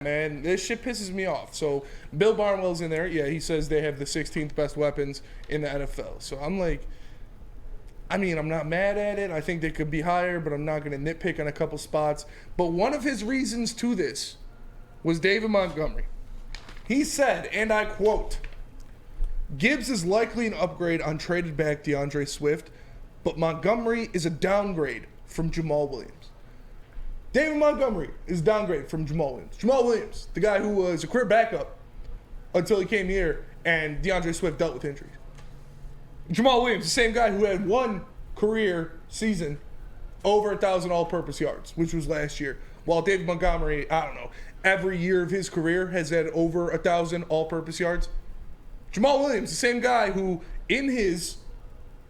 Man, this shit pisses me off. So Bill Barnwell's in there. Yeah, he says they have the 16th best weapons in the NFL. So I'm like, I mean, I'm not mad at it. I think they could be higher, but I'm not going to nitpick on a couple spots. But one of his reasons to this was David Montgomery. He said, and I quote, "Gibbs is likely an upgrade on traded back DeAndre Swift, but Montgomery is a downgrade from Jamal Williams." David Montgomery is downgraded from Jamal Williams. Jamal Williams, the guy who was a career backup until he came here and DeAndre Swift dealt with injuries. Jamal Williams, the same guy who had one career season over 1,000 all-purpose yards, which was last year. While David Montgomery, I don't know, every year of his career has had over 1,000 all-purpose yards. Jamal Williams, the same guy who in his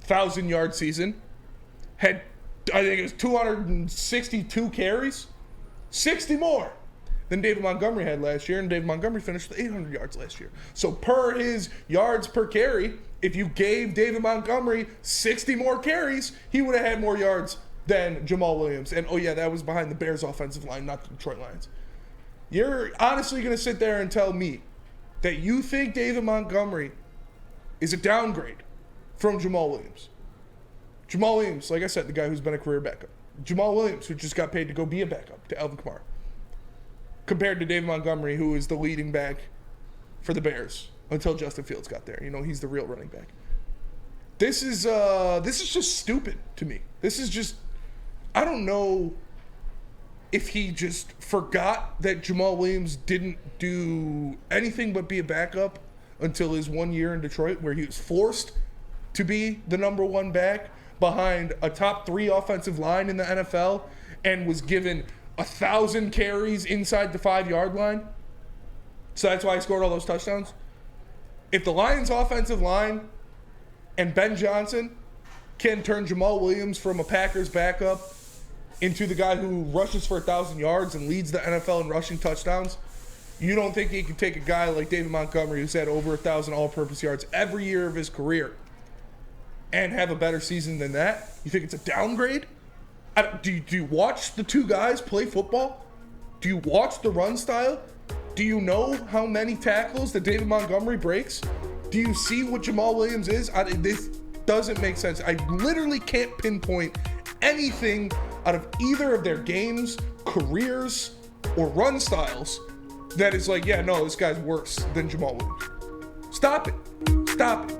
1,000-yard season had, I think it was 262 carries, 60 more than David Montgomery had last year, and David Montgomery finished with 800 yards last year. So per his yards per carry, if you gave David Montgomery 60 more carries, he would have had more yards than Jamal Williams. And oh yeah, that was behind the Bears offensive line, not the Detroit Lions. You're honestly going to sit there and tell me that you think David Montgomery is a downgrade from Jamal Williams? Jamal Williams, like I said, the guy who's been a career backup. Jamal Williams, who just got paid to go be a backup to Alvin Kamara. Compared to David Montgomery, who is the leading back for the Bears until Justin Fields got there. You know, he's the real running back. This is just stupid to me. This is just, I don't know if he just forgot that Jamal Williams didn't do anything but be a backup until his 1 year in Detroit, where he was forced to be the number one back behind a top 3 offensive line in the NFL and was given 1,000 carries inside the 5-yard line. So that's why he scored all those touchdowns. If the Lions offensive line and Ben Johnson can turn Jamal Williams from a Packers backup into the guy who rushes for 1,000 yards and leads the NFL in rushing touchdowns, you don't think he can take a guy like David Montgomery, who's had over 1,000 all-purpose yards every year of his career, and have a better season than that? You think it's a downgrade? Do you watch the two guys play football? Do you watch the run style? Do you know how many tackles that David Montgomery breaks? Do you see what Jamal Williams is? This doesn't make sense. I literally can't pinpoint anything out of either of their games, careers, or run styles that is like, yeah, no, this guy's worse than Jamal Williams. Stop it. Stop it.